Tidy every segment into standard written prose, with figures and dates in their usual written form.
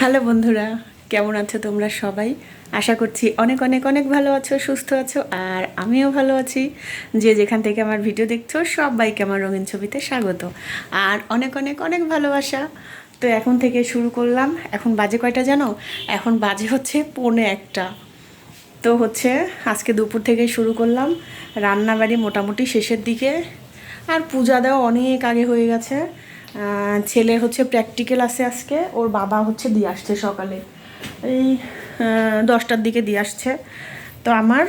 Hello বন্ধুরা, কেমন আছো তোমরা সবাই? আশা করছি অনেক অনেক অনেক ভালো আছো, সুস্থ আছো, আর আমিও ভালো আছি। যে যেখান থেকে আমার ভিডিও দেখছো সবাইকে আমার রঙিন ছবিতে স্বাগত আর অনেক অনেক অনেক ভালোবাসা। তো এখন থেকে শুরু করলাম। এখন বাজে কয়টা জানো? এখন বাজে হচ্ছে 1:45। তো হচ্ছে আজকে দুপুর থেকে শুরু করলাম, রান্নাবাড়ি মোটামুটি শেষের দিকে, আর পূজা দেওয়া অনেক আগে হয়ে গেছে। ছেলে হচ্ছে প্র্যাকটিক্যাল আছে আজকে, ওর বাবা হচ্ছে দিয়ে আসছে সকালে, এই 10টার দিকে দিয়ে আসছে। তো আমার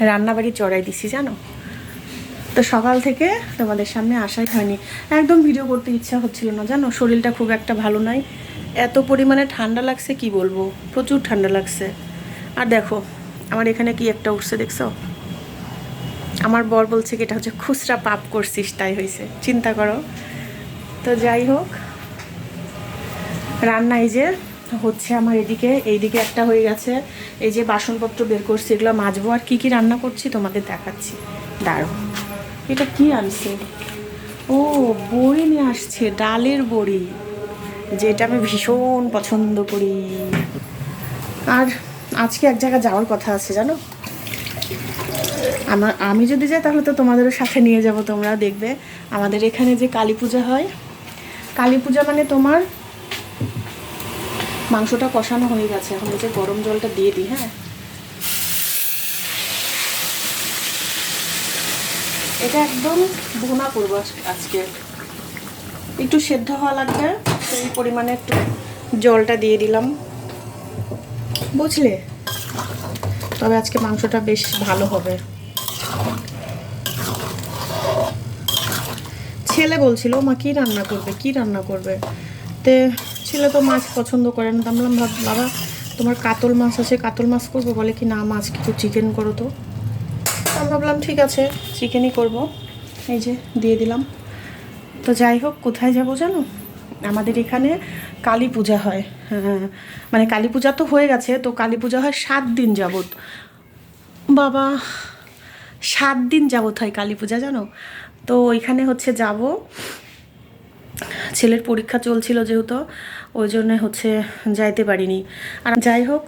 রান্নাবাড়ি চড়াই দিছি জানো। তো সকাল থেকে তোমাদের সামনে আসাই হয়নি, একদম ভিডিও করতে ইচ্ছা হচ্ছিল না জানো, শরীরটা খুব একটা ভালো নয়। এত পরিমাণে ঠান্ডা লাগছে কি বলবো, প্রচুর ঠান্ডা লাগছে। আর দেখো আমার এখানে কি একটা উঠছে দেখছো? আমার বর বলছে কি এটা হচ্ছে খুচরা পাপ করছিস তাই হয়েছে, চিন্তা করো। তো যাই হোক, রান্না এই যে হচ্ছে আমার এদিকে, এইদিকে একটা হয়ে গেছে। এই যে বাসনপত্র বের করছি, এগুলো মাজবো। আর কি কি রান্না করছি তোমাদের দেখাচ্ছি, দাঁড়ো। এটা কি আনছে? ও, বড়ি নিয়ে আসছে, ডালের বড়ি, যেটা আমি ভীষণ পছন্দ করি। আর আজকে এক জায়গায় যাওয়ার কথা আছে জানো। আমি যদি যাই তাহলে তো তোমাদেরও সাথে নিয়ে যাব, তোমরা দেখবে। আমাদের এখানে যে কালী পূজা হয়, কালী পূজা মানে তোমার মাংসটা কষানো হয়ে গেছে, এখন এই যে গরম জলটা দিয়ে দিই। হ্যাঁ, এটা একদম ভুনা করবো আজকে, একটু সেদ্ধ হওয়া লাগবে, সেই পরিমাণে একটু জলটা দিয়ে দিলাম, বুঝলে। তবে আজকে মাংসটা বেশ ভালো হবে। ছেলে বলছিল মা কী রান্না করবে, কী রান্না করবে। তে ছেলে তো মাছ পছন্দ করে না, বললাম বাবা তোমার কাতল মাছ আছে, কাতল মাছ করবো, বলে কি না মাছ কিছু চিকেন করো তো। আমি ভাবলাম ঠিক আছে চিকেনই করব, এই যে দিয়ে দিলাম। তো যাই হোক, কোথায় যাব জানো? আমাদের এখানে কালী পূজা হয়। হ্যাঁ, মানে কালী পূজা তো হয়ে গেছে, তো কালী পূজা হয় 7 দিন যাবত। বাবা, 7 দিন যাবত হয় কালী পূজা জানো। তো ওইখানে হচ্ছে যাব, ছেলের পরীক্ষা চলছিল যেহেতু, ওই জন্য হচ্ছে যাইতে পারিনি। আর যাই হোক,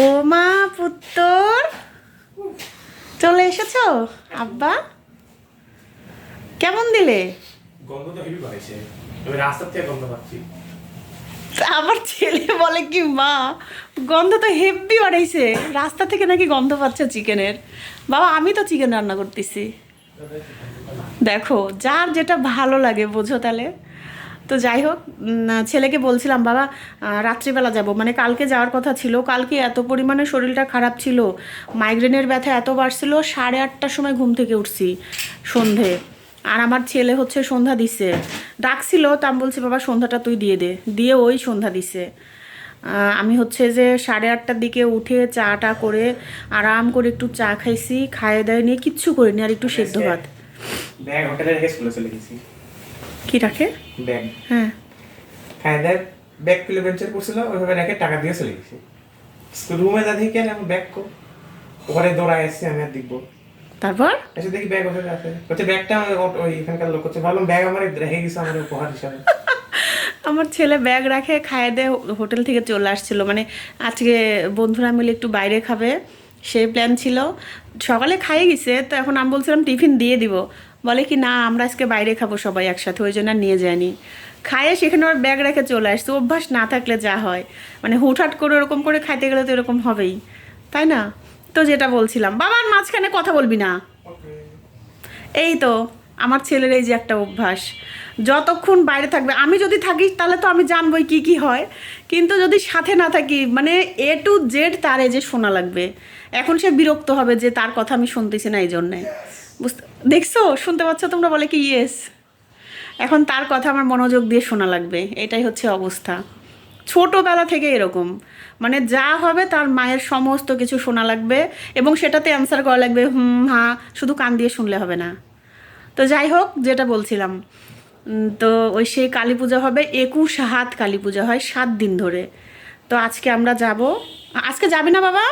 ও মা পুত্তর চলে এসেছো? আব্বা কেমন দিলে? গন্ধ তো হেভি বাড়াইছে, আমি রাস্তা থেকে গন্ধ পাচ্ছি। আমার ছেলে বলে কি মা গন্ধ তো হেব্বি বাড়াইছে, রাস্তা থেকে নাকি গন্ধ পাচ্ছে চিকেনের। বাবা আমি তো চিকেন রান্না করতেছি, দেখো যার যেটা ভালো লাগে বোঝো তাহলে। তো যাই হোক, ছেলেকে বলছিলাম বাবা রাত্রিবেলা যাব, মানে কালকে যাওয়ার কথা ছিল। কালকে এত পরিমাণে শরীরটা খারাপ ছিল, মাইগ্রেনের ব্যথা এত বাড়ছিল, 8:30টার সময় ঘুম থেকে উঠছি সন্ধে। আর আমার ছেলে হচ্ছে সন্ধ্যা দিছে, ডাকছিল, তা আমি বলছি বাবা সন্ধ্যাটা তুই দিয়ে দে, দিয়ে ওই সন্ধ্যা দিছে। আমি হচ্ছে যে 8:30টার দিকে উঠে চাটা করে আরাম করে একটু চা খাইছি, খাইয়ে দায়ে নিয়ে কিচ্ছু করিনি, আর একটু সেদ্ধ ভাত। ব্যাগ হোটেলে রেখে স্কুলে চলে গেছি। কি রাখে? ব্যাগ হ্যাঁ, খায় দেয়, ব্যাগ তুলে বেঞ্চের পড়ছিল, ওইভাবে রেখে টাকা দিয়ে চলে গেছি। স্কুল রুমে যা দেখি আমি ব্যাগ কো ওখানে দৌড়ায় আসছি, আমি আর দেখবো। তারপর এসে দেখি ব্যাগ ওখানে আছে, হচ্ছে ব্যাগটা ওই এখানকার লোক হচ্ছে, ভাবলাম ব্যাগ আমার রেখে গেছে আমার উপহার হিসাবে। আমার ছেলে ব্যাগ রাখে খাইয়ে দিয়ে হোটেল থেকে চলে আসছিল, মানে আজকে বন্ধুরা মিলে একটু বাইরে খাবে সেই প্ল্যান ছিল। সকালে খাইয়ে গেছে, তো এখন আমি বলছিলাম টিফিন দিয়ে দিব, বলে কি না আমরা আজকে বাইরে খাবো সবাই একসাথে, ওই জন্য আর নিয়ে যায়নি। খাইয়ে সেখানে ওর ব্যাগ রেখে চলে আসছে, অভ্যাস না থাকলে যা হয়, মানে হুটহাট করে ওরকম করে খাইতে গেলে তো এরকম হবেই, তাই না? তো যেটা বলছিলাম, বাবার মাঝখানে কথা বলবি না। এই তো আমার ছেলের এই যে একটা অভ্যাস, যতক্ষণ বাইরে থাকবে, আমি যদি থাকি তাহলে তো আমি জানবই কি কি হয়, কিন্তু যদি সাথে না থাকি মানে এ টু জেড তার এই যে শোনা লাগবে। এখন সে বিরক্ত হবে যে তার কথা আমি শুনতেছি না, এই জন্যে। বুঝতে দেখছো, শুনতে পাচ্ছ তোমরা? বলে কি ইয়েস, এখন তার কথা আমার মনোযোগ দিয়ে শোনা লাগবে, এটাই হচ্ছে অবস্থা। ছোটোবেলা থেকে এরকম, মানে যা হবে তার মায়ের সমস্ত কিছু শোনা লাগবে, এবং সেটাতে অ্যান্সার করা লাগবে, হুম হ্যাঁ, শুধু কান দিয়ে শুনলে হবে না। তো যাই হোক, যেটা বলছিলাম, তো ওই সেই কালী পূজা হবে, 21 কালী পূজা হয় 7 দিন ধরে। তো আজকে আমরা যাব। আজকে যাবি না বাবা?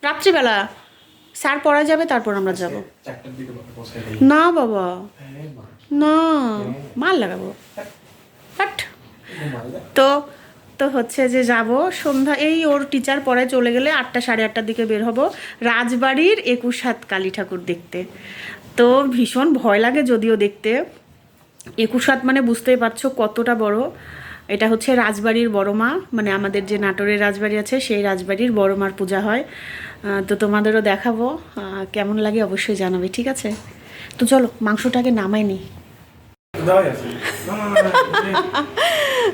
রাত্রিবেলা স্যার পড়া যাবে, তারপর আমরা যাব। 4টার দিকে পৌঁছায় দিই। না বাবা, হ্যাঁ মা, না, মাল লাগাবো, বাট তো তো হচ্ছে যে যাব সন্ধ্যা, এই ওর টিচার পরে চলে গেলে 8টা সাড়ে 8টার দিকে বের হব রাজবাড়ির 21 হাত কালী ঠাকুর দেখতে। তো ভীষণ ভয় লাগে যদিও দেখতে, 21 হাত মানে বুঝতেই পারছো কতটা বড়। এটা হচ্ছে রাজবাড়ির বড় মা, মানে আমাদের যে নাটোরের রাজবাড়ি আছে সেই রাজবাড়ির বড় মার পূজা হয়। তো তোমাদেরও দেখাবো, কেমন লাগে অবশ্যই জানাবে, ঠিক আছে? তো চলো মাংসটাকে নামাই নি। দেওয়াই আছে। না, না, না, না,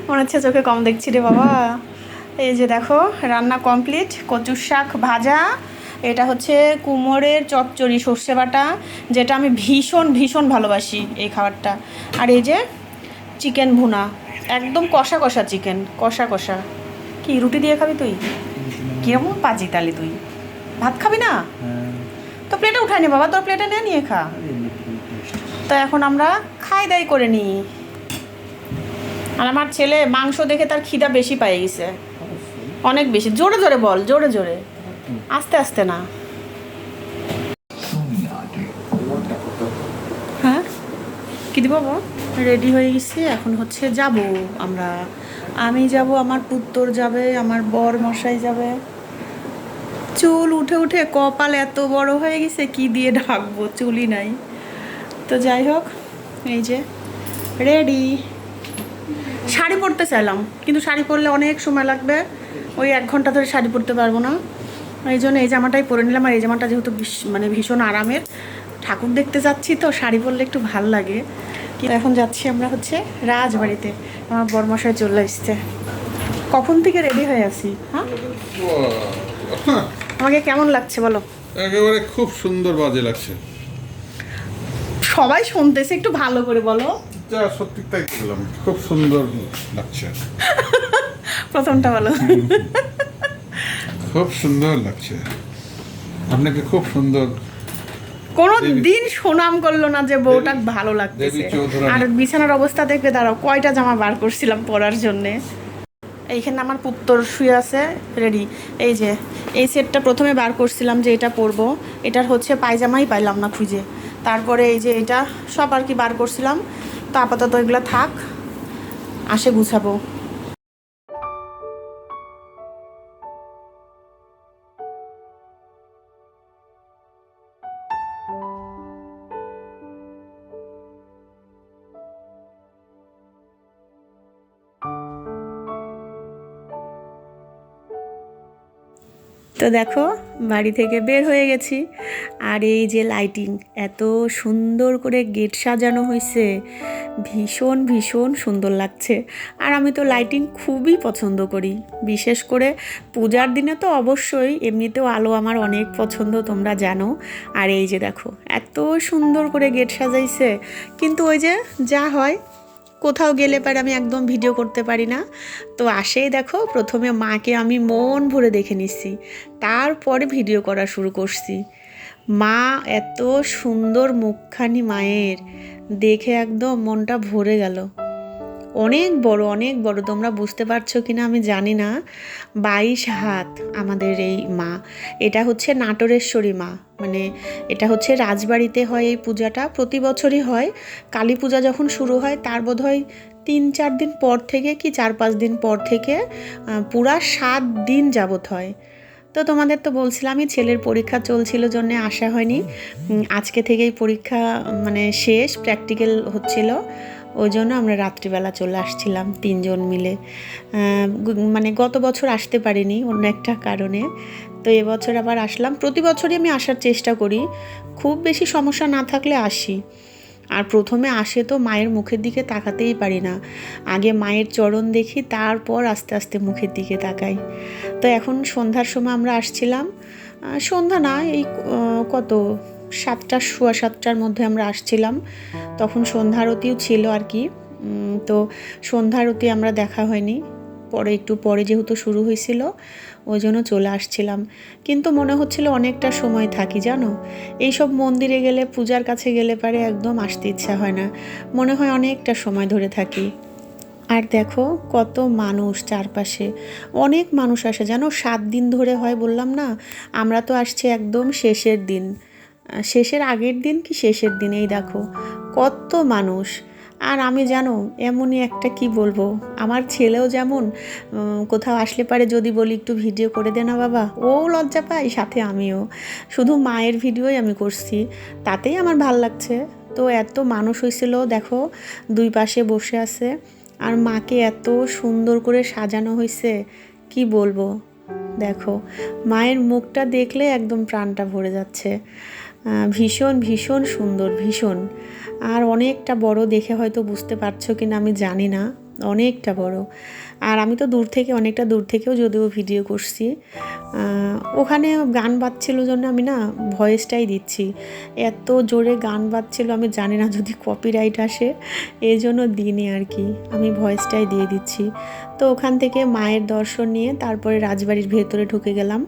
মনে হচ্ছে চোখে কম দেখছি রে বাবা। এই যে দেখো রান্না কমপ্লিট, কচুর শাক ভাজা, এটা হচ্ছে কুমড়ের চচ্চড়ি সর্ষে বাটা, যেটা আমি ভীষণ ভীষণ ভালোবাসি এই খাবারটা। আর এই যে চিকেন ভুনা, একদম কষা কষা চিকেন, কষা কষা। কি রুটি দিয়ে খাবি তুই? কিরকম পাজি তালি তুই, ভাত খাবি না? তো প্লেটে উঠাই নি বাবা, তোর প্লেটে নিয়ে খা। তো এখন আমরা খাই দাই করে নিই। আর আমার ছেলে মাংস দেখে তার খিদা বেশি পেয়ে গেছে, অনেক বেশি। জোরে জোরে বল, জোরে জোরে, আস্তে আস্তে না। হ্যাঁ কি দিব বাবা? রেডি হয়ে গেছি, এখন হচ্ছে যাব আমরা। আমি যাব, আমার পুত্তর যাবে, আমার বর মশাই যাবে। চুল উঠে উঠে কপাল এত বড় হয়ে গেছে, কি দিয়ে ঢাকবো, চুলই নাই। তো যাই হোক, এই যে রেডি। শাড়ি পরতে চাইলাম, কিন্তু শাড়ি পরলে অনেক সময় লাগবে, ওই 1 ঘন্টা ধরে শাড়ি পরতে পারবো না। এই জন্য এই জামাটাই পরে নিলাম। আর এই জামাটা যেহেতু মানে ভীষণ আরামের, ঠাকুর দেখতে যাচ্ছি তো শাড়ি পরলে একটু ভাল লাগে। কিন্তু এখন যাচ্ছি আমরা হচ্ছে রাজবাড়িতে, আমার বরমশাই চলে আসছে। কখন থেকে রেডি হয়ে আছি? হ্যাঁ, আমাকে কেমন লাগছে বলো? একেবারে খুব সুন্দর বাজে লাগছে। সবাই শুনতেছে, একটু ভালো করে বলো। যা সত্যি তাই বললাম, খুব সুন্দর লাগছে। প্রথমটা বলো। খুব সুন্দর লাগছে, আপনাকে খুব সুন্দর। কোনো দিন সুনাম করলো না যে বউটা ভালো লাগতেছে। দেবী চৌধুরানী। আর বিছানার অবস্থা দেখবে, দাঁড়াও কয়টা জামা বার করছিলাম পরার জন্যে। এইখানে আমার পুত্তর শুয়ে আছে রেডি। এই যে এই সেটটা প্রথমে বার করছিলাম যে এটা পরবো, এটার হচ্ছে পায়জামাই পাইলাম না খুঁজে। তারপরে এই যে এটা সব আর কি বার করছিলাম। তো আপাতত এগুলো থাক, আসে গুছাবো। তো দেখো বাড়ি থেকে বের হয়ে গেছি, আর এই যে লাইটিং, এত সুন্দর করে গেট সাজানো হয়েছে, ভীষণ ভীষণ সুন্দর লাগছে। আর আমি তো লাইটিং খুবই পছন্দ করি, বিশেষ করে পূজার দিনে তো অবশ্যই, এমনিতেও আলো আমার অনেক পছন্দ, তোমরা জানো। আর এই যে দেখো এত সুন্দর করে গেট সাজাইছে, কিন্তু ওই যে যা হয়, কোথাও গেলে পারে আমি একদম ভিডিও করতে পারি না। তো আসেই দেখো প্রথমে মাকে আমি মন ভরে দেখে নিচ্ছি, তারপরে ভিডিও করা শুরু করছি। মা এত সুন্দর মুখখানি মায়ের, দেখে একদম মনটা ভরে গেল। অনেক বড়, অনেক বড়, তোমরা বুঝতে পারছো কিনা আমি জানি না। 22 হাত আমাদের এই মা। এটা হচ্ছে নাটোরেশ্বরী মা, মানে এটা হচ্ছে রাজবাড়িতে হয় এই পূজাটা, প্রতি বছরই হয়। কালী পূজা যখন শুরু হয় তার বোধহয় 3-4 দিন পর থেকে কি 4-5 দিন পর থেকে পুরা 7 দিন যাবত হয়। তো তোমাদের তো বলছিলামই ছেলের পরীক্ষা চলছিল জন্য আসা হয়নি। আজকে থেকেই পরীক্ষা মানে শেষ, প্র্যাকটিক্যাল হচ্ছিল, ওই জন্য আমরা রাত্রিবেলা চলে আসছিলাম 3 জন মিলে। মানে গত বছর আসতে পারিনি অন্য একটা কারণে, তো এবছর আবার আসলাম। প্রতি বছরই আমি আসার চেষ্টা করি, খুব বেশি সমস্যা না থাকলে আসি। আর প্রথমে আসে তো মায়ের মুখের দিকে তাকাতেই পারি না, আগে মায়ের চরণ দেখি, তারপর আস্তে আস্তে মুখের দিকে তাকাই। তো এখন সন্ধ্যার সময় আমরা আসছিলাম, সন্ধ্যা না এই কত 7টা, সোয়া 7টার মধ্যে আমরা আসছিলাম, তখন সন্ধ্যা আরতিও ছিল আর কি। তো সন্ধ্যা আরতি আমরা দেখা হয়নি, পরে একটু পরে যেহেতু শুরু হয়েছিল ওই জন্য চলে আসছিলাম। কিন্তু মনে হচ্ছিল অনেকটা সময় থাকি, জানো, এইসব মন্দিরে গেলে, পূজার কাছে গেলে পারে একদম আসতে ইচ্ছা হয় না, মনে হয় অনেকটা সময় ধরে থাকি। আর দেখো কত মানুষ চারপাশে, অনেক মানুষ আসে জানো, 7 দিন ধরে হয় বললাম না। আমরা তো আসছি একদম শেষের দিন, শেষের আগের দিন কি শেষের দিন, এই দেখো কত মানুষ। আর আমি জানো এমনই একটা কি বলবো, আমার ছেলেও যেমন কোথাও আসলে পারে যদি বলি একটু ভিডিও করে দে না বাবা, ও লজ্জা পায়, সাথে আমিও। শুধু মায়ের ভিডিওই আমি করছি, তাতেই আমার ভাল লাগছে। তো এত মানুষ হয়েছিল দেখো, দুই পাশে বসে আছে, আর মাকে এত সুন্দর করে সাজানো হয়েছে কি বলবো। দেখো মায়ের মুখটা দেখলে একদম প্রাণটা ভরে যাচ্ছে। ভীষণ ভীষণ সুন্দর, ভীষণ। আর অনেকটা বড়, দেখে হয়তো বুঝতে পারছো কি না আমি জানি না, অনেকটা বড়। আর আমি তো অনেকটা দূর থেকেও যদিও ভিডিও করছি, ওখানে গান বাজছিল জন্য আমি না ভয়েসটাই দিচ্ছি। এত জোরে গান বাজছিল, আমি জানি না যদি কপিরাইট আসে, এই জন্য দিইনি আর কি, আমি ভয়েসটাই দিয়ে দিচ্ছি। তো ওখান থেকে মায়ের দর্শন নিয়ে তারপরে রাজবাড়ির ভেতরে ঢুকে গেলাম।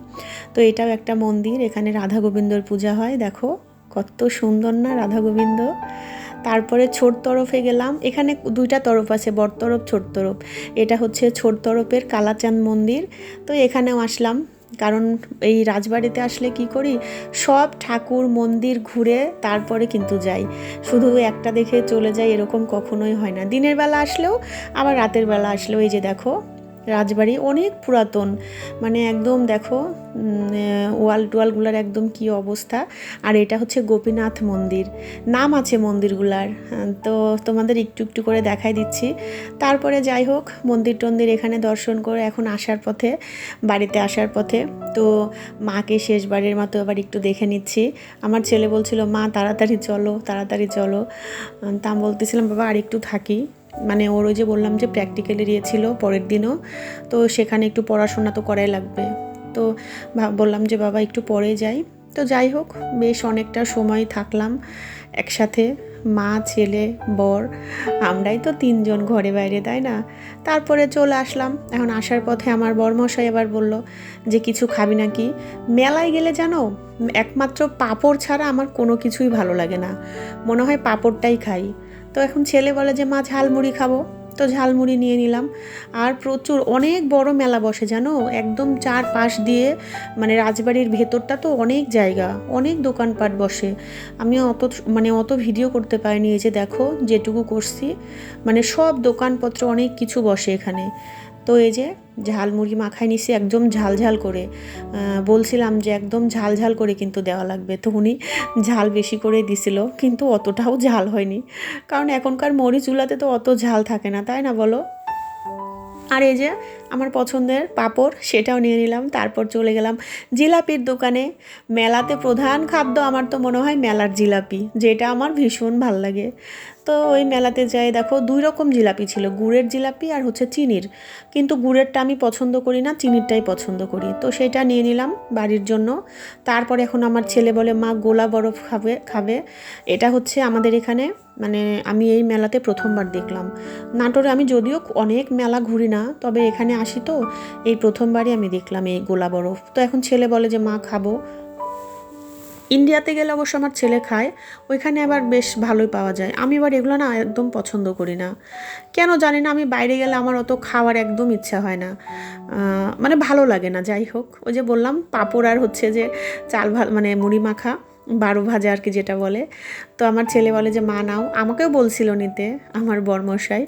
তো এটাও একটা মন্দির, এখানে রাধা গোবিন্দর পূজা হয়। দেখো কত সুন্দর না রাধা গোবিন্দ। তারপরে ছোট তরফে গেলাম, এখানে দুইটা তরফ আছে, বড় তরফ ছোট তরফ। এটা হচ্ছে ছোট তরফের কালাচাঁদ মন্দির। তো এখানেও আসলাম, কারণ এই রাজবাড়িতে আসলে কি করি, সব ঠাকুর মন্দির ঘুরে তারপরে কিন্তু যাই, শুধু একটা দেখে চলে যাই এরকম কখনোই হয় না। দিনের বেলা আসলেও আবার রাতের বেলা আসলেও। এই যে দেখো রাজবাড়ি অনেক পুরাতন, মানে একদম দেখো ওয়াল টোয়ালগুলার একদম কি অবস্থা। আর এটা হচ্ছে গোপীনাথ মন্দির, নাম আছে মন্দিরগুলার, তো তোমাদের একটু একটু করে দেখাই দিচ্ছি। তারপরে যাই হোক মন্দির টন্দির এখানে দর্শন করে এখন আসার পথে, বাড়িতে আসার পথে তো মাকে শেষবারের মতো আবার একটু দেখে নিচ্ছি। আমার ছেলে বলছিল মা তাড়াতাড়ি চলো তাড়াতাড়ি চলো, তা আমি বলতেছিলাম বাবা আর একটু থাকি, মানে ওর ওই যে বললাম যে প্র্যাকটিক্যাল এরিয়া ছিল পরের দিনও, তো সেখানে একটু পড়াশোনা তো করাই লাগবে। তো বললাম যে বাবা একটু পরে যাই। তো যাই হোক বেশ অনেকটা সময় থাকলাম একসাথে, মা ছেলে বর, আমরাই তো তিনজন ঘরে বাইরে, তাই না। তারপরে চলে আসলাম। এখন আসার পথে আমার বরমশাই আবার বলল যে কিছু খাবি নাকি। মেলায় গেলে জানো একমাত্র পাঁপড় ছাড়া আমার কোনো কিছুই ভালো লাগে না, মনে হয় পাঁপড়টাই খাই। তো এখন ছেলে বলে যে মা ঝালমুড়ি খাবো, তো ঝালমুড়ি নিয়ে নিলাম। আর প্রচুর অনেক বড় মেলা বসে জানো, একদম চারপাশ দিয়ে, মানে রাজবাড়ির ভেতরটা তো অনেক জায়গা, অনেক দোকানপাট বসে। আমি অত ভিডিও করতে পারিনি, এই যে দেখো যেটুকু করছি, মানে সব দোকানপত্র অনেক কিছু বসে এখানে। তো এই যে ঝালমুড়ি মাখাই নিছি একদম ঝাল ঝাল করে, বলছিলাম যে একদম ঝাল ঝাল করে কিন্তু দেওয়া লাগবে, তো উনি ঝাল বেশি করে দিছিল, কিন্তু অতটাও ঝাল হয়নি, কারণ এখনকার মরিচ চুলাতে তো অত ঝাল থাকে না, তাই না বলো। আর এই যে আমার পছন্দের পাঁপড় সেটাও নিয়ে নিলাম। তারপর চলে গেলাম জিলাপির দোকানে। মেলাতে প্রধান খাদ্য আমার তো মনে হয় মেলার জিলাপি, যেটা আমার ভীষণ ভাল লাগে। তো ওই মেলাতে যাই দেখো 2 রকম জিলাপি ছিল, গুড়ের জিলাপি আর হচ্ছে চিনির, কিন্তু গুড়েরটা আমি পছন্দ করি না, চিনিরটাই পছন্দ করি, তো সেটা নিয়ে নিলাম বাড়ির জন্য। তারপর এখন আমার ছেলে বলে মা গোলা বরফ খাবে। এটা হচ্ছে আমাদের এখানে, মানে আমি এই মেলাতে প্রথমবার দেখলাম। নাটোরে আমি যদিও অনেক মেলা ঘুরি না, তবে এখানে আসি তো এই প্রথমবারই আমি দেখলাম এই গোলা বরফ। তো এখন ছেলে বলে যে মা খাবো। ইন্ডিয়াতে গেলে অবশ্য আমার ছেলে খায়, ওইখানে আবার বেশ ভালোই পাওয়া যায়। আমি এবার এগুলো না একদম পছন্দ করি না, কেন জানি না, আমি বাইরে গেলে আমার অত খাওয়ার একদম ইচ্ছা হয় না, মানে ভালো লাগে না। যাই হোক ওই যে বললাম পাঁপড় আর হচ্ছে যে চাল মানে মুড়ি মাখা 12 ভাজা আর কি যেটা বলে। তো আমার ছেলে বলে যে মা নাও, আমাকেও বলছিল নিতে আমার বরমশাই।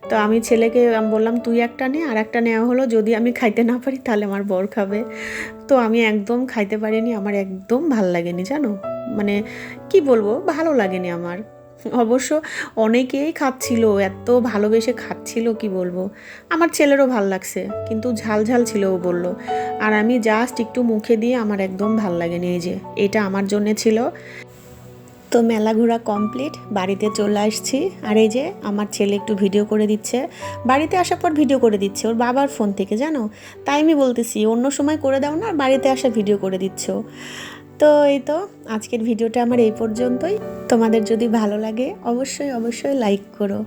তো আমি ছেলেকে বললাম তুই একটা নে, আর একটা নেওয়া হলো, যদি আমি খাইতে না পারি তাহলে আমার বর খাবে। তো আমি একদম খাইতে পারিনি, আমার একদম ভাল লাগেনি জানো, মানে কি বলবো, ভালো লাগেনি আমার। অবশ্য অনেকেই খাচ্ছিল, এত ভালোবেসে খাচ্ছিল কি বলবো। আমার ছেলেরও ভাল লাগছে, কিন্তু ঝাল ঝাল ছিল ও বললো, আর আমি জাস্ট একটু মুখে দিয়ে আমার একদম ভাল লাগেনি। এই যে এটা আমার জন্যে ছিল। তো মেলা ঘোরা কমপ্লিট, বাড়িতে চলে আসছি। আর এই যে আমার ছেলে একটু ভিডিও করে দিচ্ছে, বাড়িতে আসার পর ভিডিও করে দিচ্ছে ওর বাবার ফোন থেকে জানো। তাই আমি বলতেছি অন্য সময় করে দাও না, আর বাড়িতে আসা ভিডিও করে দিচ্ছ। তো এই তো আজকের ভিডিওটা আমার এই পর্যন্তই। তোমাদের যদি ভালো লাগে অবশ্যই অবশ্যই লাইক করো,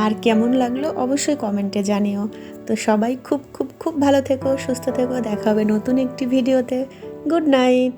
আর কেমন লাগলো অবশ্যই কমেন্টে জানিও। তো সবাই খুব খুব খুব ভালো থেকো, সুস্থ থেকো, দেখা হবে নতুন একটি ভিডিওতে। Good night.